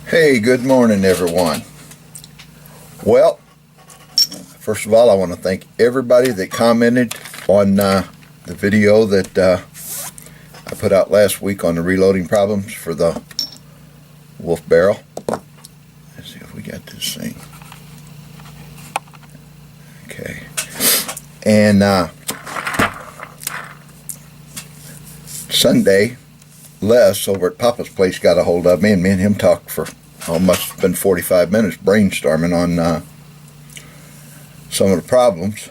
Hey, good morning everyone. Well, first of all, I want to thank everybody that commented on the video that I put out last week on the reloading problems for the wolf barrel. Let's see if we got this thing. Okay. And Sunday, Les over at Papa's place got a hold of me, and him talked for must have been 45 minutes brainstorming on some of the problems.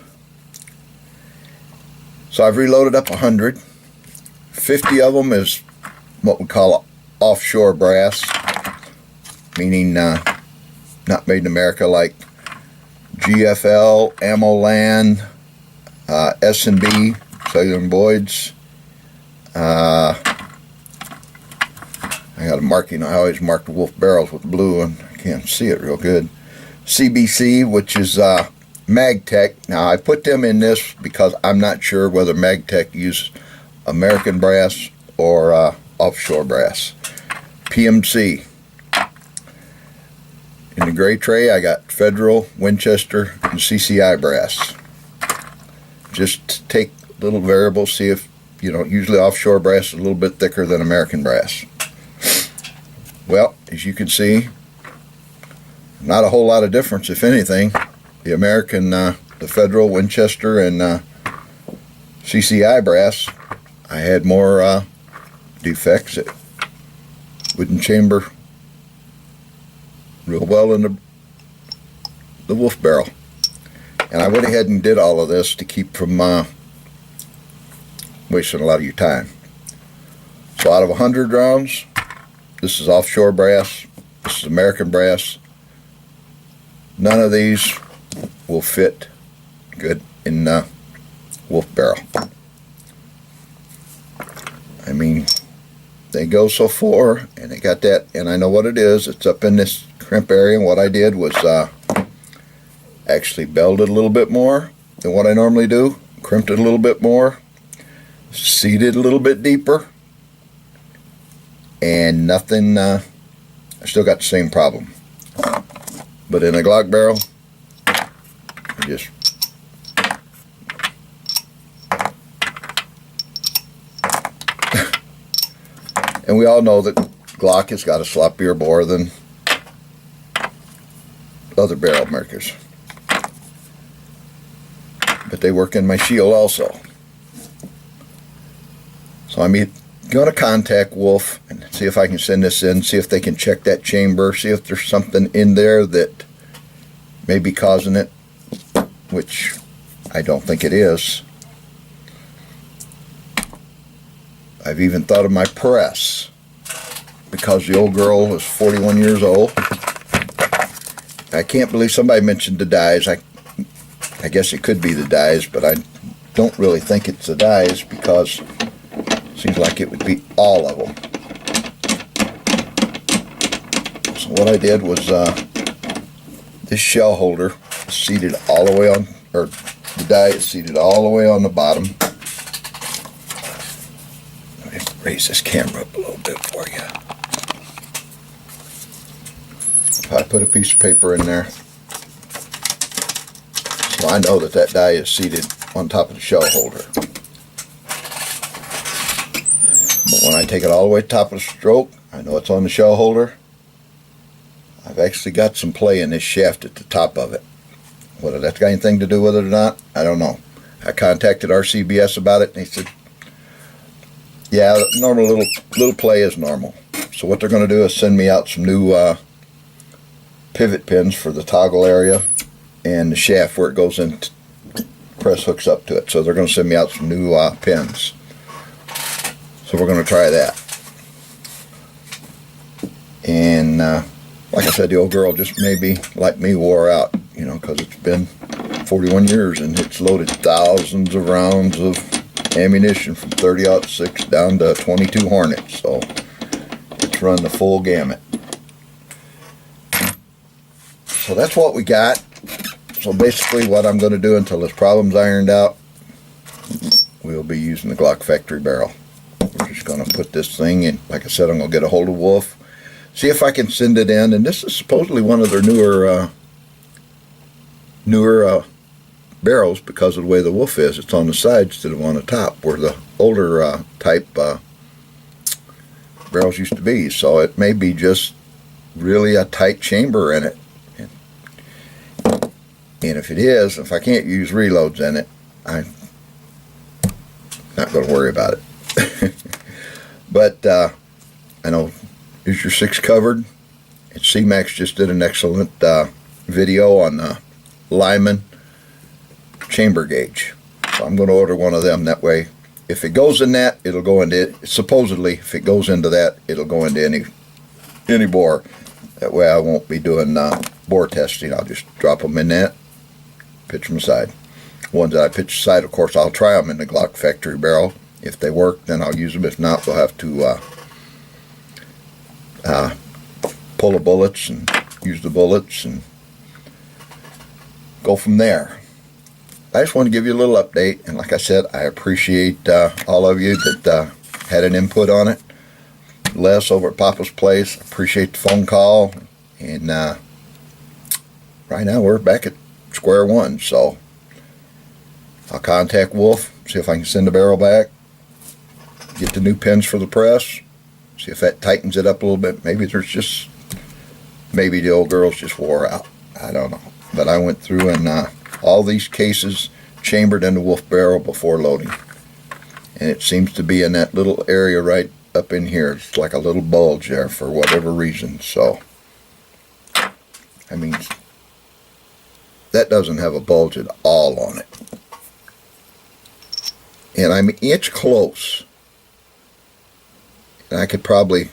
So I've reloaded up 100. 50 of them is what we call offshore brass, meaning not made in America, like GFL, Ammoland, S&B, Cellular Boyd's. I got a marking. I always mark the wolf barrels with blue, and I can't see it real good. CBC, which is Magtech. Now, I put them in this because I'm not sure whether Magtech uses American brass or offshore brass. PMC. In the gray tray, I got Federal, Winchester, and CCI brass. Just take little variables, see if, usually offshore brass is a little bit thicker than American brass. Well, as you can see, not a whole lot of difference, if anything. The American, the Federal, Winchester, and CCI brass, I had more defects. It wouldn't chamber real well in the wolf barrel. And I went ahead and did all of this to keep from wasting a lot of your time. So out of 100 rounds, this is offshore brass, this is American brass. None of these will fit good in wolf barrel. I mean, they go so far, and they got that, and I know what it is. It's up in this crimp area, and what I did was actually belled it a little bit more than what I normally do, crimped it a little bit more, seated a little bit deeper, and nothing, I still got the same problem. But in a Glock barrel, I just and we all know that Glock has got a sloppier bore than other barrel makers. But they work in my shield also. So I'm going to contact Wolf and see if I can send this in, see if they can check that chamber, see if there's something in there that may be causing it, which I don't think it is. I've even thought of my press, because the old girl is 41 years old. I can't believe somebody mentioned the dies. I guess it could be the dies, but I don't really think it's the dies, because seems like it would be all of them. So what I did was this shell holder is seated all the way on, or the die is seated all the way on the bottom. Let me raise this camera up a little bit for you. If I put a piece of paper in there, so I know that that die is seated on top of the shell holder. But when I take it all the way to the top of the stroke, I know it's on the shell holder. I've actually got some play in this shaft at the top of it. Whether that's got anything to do with it or not, I don't know. I contacted RCBS about it, and they said, yeah, normal little play is normal. So what they're going to do is send me out some new pivot pins for the toggle area and the shaft where it goes in, press hooks up to it. So they're going to send me out some new pins. So we're going to try that. And like I said, the old girl just maybe, like me, wore out, because it's been 41 years and it's loaded thousands of rounds of ammunition from 30-06 down to 22 Hornets. So it's run the full gamut. So that's what we got. So basically what I'm going to do until this problem's ironed out, we'll be using the Glock factory barrel. We're just going to put this thing in. Like I said, I'm going to get a hold of Wolf, see if I can send it in. And this is supposedly one of their newer barrels because of the way the wolf is. It's on the side instead of on the top, where the older type barrels used to be. So it may be just really a tight chamber in it. And if it is, if I can't use reloads in it, I'm not going to worry about it. But I know, is your 6 covered? And C-Max just did an excellent video on the Lyman chamber gauge. So I'm going to order one of them. That way, if it goes in that, it'll go into, supposedly, if it goes into that, it'll go into any bore. That way I won't be doing bore testing. I'll just drop them in that, pitch them aside. Ones that I pitch aside, of course, I'll try them in the Glock factory barrel. If they work, then I'll use them. If not, we'll have to pull the bullets and use the bullets and go from there. I just want to give you a little update, and like I said, I appreciate all of you that had an input on it. Les over at Papa's Place, appreciate the phone call, and right now we're back at square one, so I'll contact Wolf, see if I can send the barrel back, get the new pins for the press, see if that tightens it up a little bit. Maybe the old girls just wore out. I don't know. But I went through and all these cases chambered in the Wolf barrel before loading. And it seems to be in that little area right up in here. It's like a little bulge there for whatever reason. So, I mean, that doesn't have a bulge at all on it. And I'm an inch close. And I could probably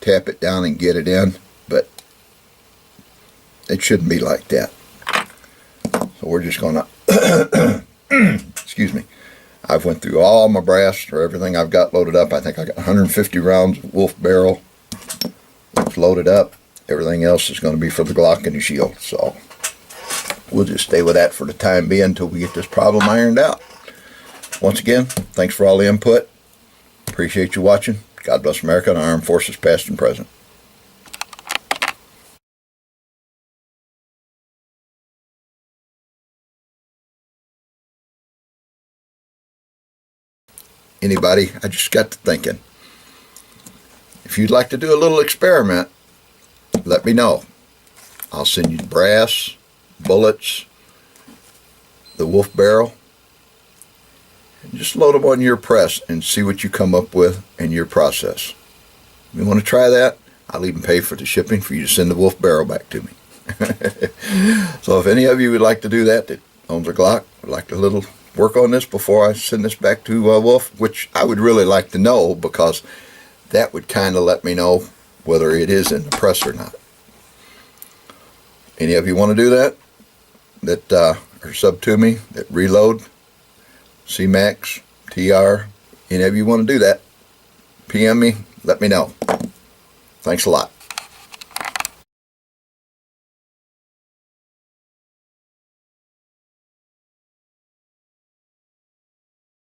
tap it down and get it in, but it shouldn't be like that. So we're just going to, excuse me, I've went through all my brass or everything I've got loaded up. I think I got 150 rounds of Wolf barrel. It's loaded up. Everything else is going to be for the Glock and the shield. So we'll just stay with that for the time being until we get this problem ironed out. Once again, thanks for all the input. Appreciate you watching. God bless America and our armed forces past and present. Anybody, I just got to thinking, if you'd like to do a little experiment, let me know. I'll send you brass, bullets, the Wolf barrel, and just load them on your press and see what you come up with in your process. If you want to try that, I'll even pay for the shipping for you to send the Wolf barrel back to me. So if any of you would like to do that owns a Glock, would like to little work on this before I send this back to Wolf, which I would really like to know, because that would kind of let me know whether it is in the press or not. Any of you want to do that are sub to me, that reload, C-Max, TR, any of you want to do that, PM me, let me know. Thanks a lot.